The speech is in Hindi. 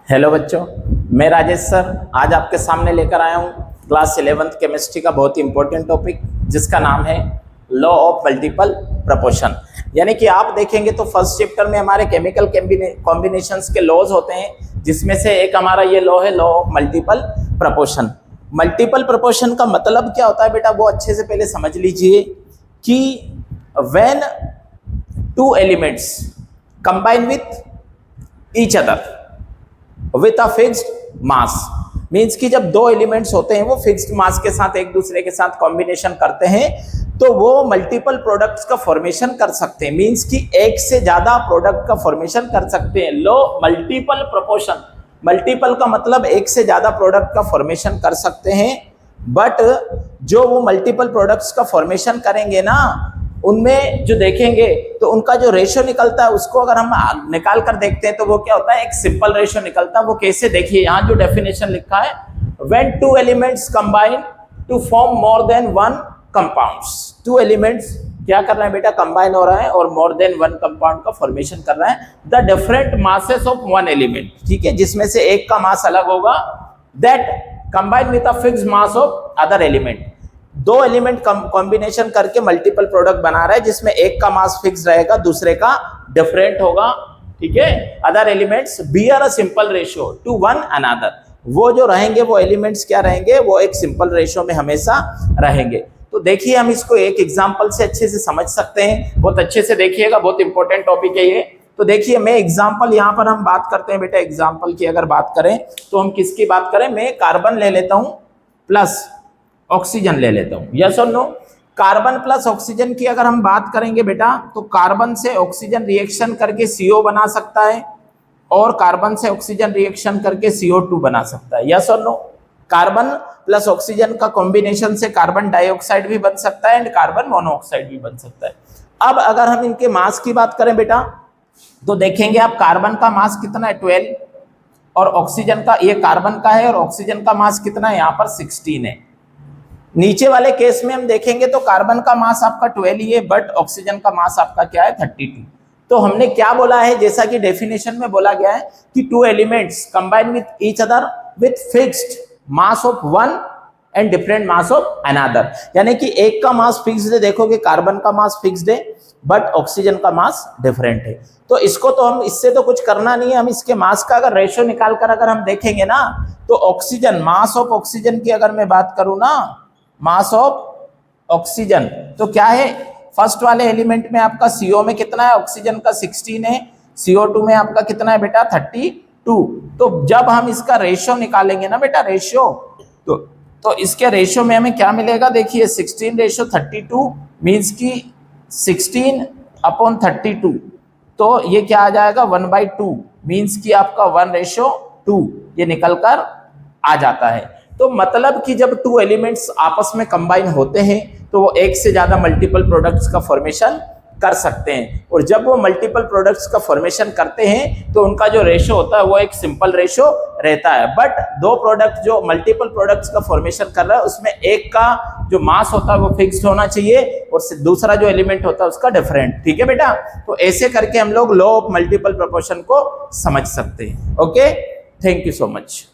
हेलो बच्चों, मैं राजेश सर आज आपके सामने लेकर आया हूँ क्लास 11th केमिस्ट्री का बहुत ही इंपॉर्टेंट टॉपिक जिसका नाम है लॉ ऑफ मल्टीपल प्रोपोर्शन। यानी कि आप देखेंगे तो फर्स्ट चैप्टर में हमारे केमिकल कॉम्बिनेशंस के लॉज होते हैं, जिसमें से एक हमारा ये लॉ है, law of multiple proportion. Multiple proportion का मतलब क्या होता है बेटा, वो अच्छे से पहले समझ लीजिए कि when two elements combine with each other with a fixed mass, means कि जब दो एलिमेंट्स होते हैं वो फिक्स्ड मास के साथ एक दूसरे के साथ कॉम्बिनेशन करते हैं तो वो मल्टीपल प्रोडक्ट्स का फॉर्मेशन कर सकते हैं। मीन्स कि एक से ज्यादा प्रोडक्ट का फॉर्मेशन कर सकते हैं। लो मल्टीपल प्रोपोर्शन, मल्टीपल का मतलब एक से ज्यादा प्रोडक्ट का फॉर्मेशन कर सकते हैं, बट जो वो मल्टीपल प्रोडक्ट्स का फॉर्मेशन करेंगे ना, उनमें जो देखेंगे तो उनका जो रेशियो निकलता है उसको अगर हम निकाल कर देखते हैं तो वो क्या होता है, एक सिंपल रेशियो निकलता है। वो कैसे, देखिए यहाँ जो डेफिनेशन लिखा है, when two elements combine to form more than one compounds. Two elements क्या कर रहे हैं बेटा, कंबाइन हो रहा है और मोर देन वन कंपाउंड का फॉर्मेशन कर रहा है। The different masses of one element, ठीक है, जिसमें से एक का मास अलग होगा, that combine with a fixed mass of other element. दो एलिमेंट कॉम्बिनेशन करके मल्टीपल प्रोडक्ट बना रहा है जिसमें एक का मास फिक्स रहेगा, दूसरे का डिफरेंट होगा, ठीक है। Other elements bear a simple ratio two one another, वो जो रहेंगे वो एलिमेंट्स क्या रहेंगे, वो एक सिंपल रेशियो में हमेशा रहेंगे। तो देखिए हम इसको एक एग्जांपल से अच्छे से समझ सकते हैं, बहुत अच्छे से देखिएगा, बहुत इंपॉर्टेंट टॉपिक है ये। तो देखिए मैं एग्जांपल यहाँ पर हम बात करते हैं बेटा, एग्जांपल की अगर बात करें तो हम किसकी बात करें, मैं कार्बन ले लेता हूं प्लस ऑक्सीजन ले लेता हूं, यस और नो। कार्बन प्लस ऑक्सीजन की अगर हम बात करेंगे बेटा, तो कार्बन से ऑक्सीजन रिएक्शन करके CO बना सकता है और कार्बन से ऑक्सीजन रिएक्शन करके CO2 बना सकता है, यस और नो। कार्बन प्लस ऑक्सीजन का कॉम्बिनेशन से कार्बन डाइऑक्साइड भी बन सकता है एंड कार्बन मोनोऑक्साइड भी बन सकता है। अब अगर हम इनके मास की बात करें बेटा, तो देखेंगे आप कार्बन का मास कितना है, 12, और ऑक्सीजन का, ये कार्बन का है और ऑक्सीजन का मास कितना है, यहाँ पर 16 है। नीचे वाले केस में हम देखेंगे तो कार्बन का मास आपका 12 ही है, बट ऑक्सीजन का मास आपका क्या है, 32। तो हमने क्या बोला है, जैसा कि डेफिनेशन में बोला गया है कि to elements combine with each other with fixed mass of one and different mass of another. यानी कि एक का मास फिक्स्ड है, देखोगे कार्बन का मास फिक्स्ड है बट ऑक्सीजन का मास डिफरेंट है। तो इसको तो हम, इससे तो कुछ करना नहीं है, हम इसके मास का अगर रेशियो निकाल कर अगर हम देखेंगे ना, तो ऑक्सीजन, मास ऑफ ऑक्सीजन की अगर मैं बात करूं ना, मास ऑफ ऑक्सीजन, तो क्या है, फर्स्ट वाले एलिमेंट में आपका CO में कितना है, ऑक्सीजन का 16 है, CO2 में आपका कितना है बेटा, 32। तो जब हम इसका रेशियो निकालेंगे ना बेटा, रेशियो, तो इसके रेशियो में हमें क्या मिलेगा, देखिए 16:32 मीन्स की 16/32, तो ये क्या आ जाएगा, 1/2 मीन्स की आपका 1:2 ये निकल कर आ जाता है। तो मतलब कि जब टू एलिमेंट्स आपस में कंबाइन होते हैं तो वो एक से ज्यादा मल्टीपल प्रोडक्ट्स का फॉर्मेशन कर सकते हैं, और जब वो मल्टीपल प्रोडक्ट्स का फॉर्मेशन करते हैं तो उनका जो रेशियो होता है वो एक सिंपल रेशियो रहता है। बट दो प्रोडक्ट जो मल्टीपल प्रोडक्ट्स का फॉर्मेशन कर रहा है उसमें एक का जो मास होता है वो फिक्स्ड होना चाहिए और दूसरा जो एलिमेंट होता है उसका डिफरेंट, ठीक है बेटा। तो ऐसे करके हम लोग लॉ ऑफ मल्टीपल प्रोपोर्शन को समझ सकते हैं। Okay, thank you so much.